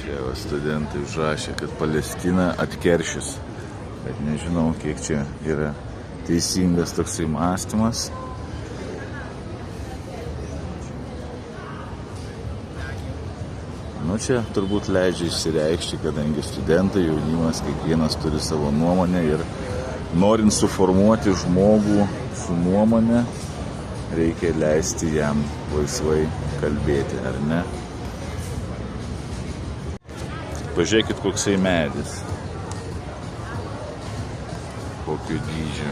Čia va studentai užrašė, kad Palestina atkeršys. Bet nežinau, kiek čia yra teisingas toksai mąstymas. Nu čia turbūt leidžia išsireikšti, kadangi studentai, jaunimas, kiekvienas turi savo nuomonę ir norint suformuoti žmogų su nuomonė, reikia leisti jam laisvai kalbėti, ar ne? Pažiūrėkit, koksai medis. Kokio dydžio.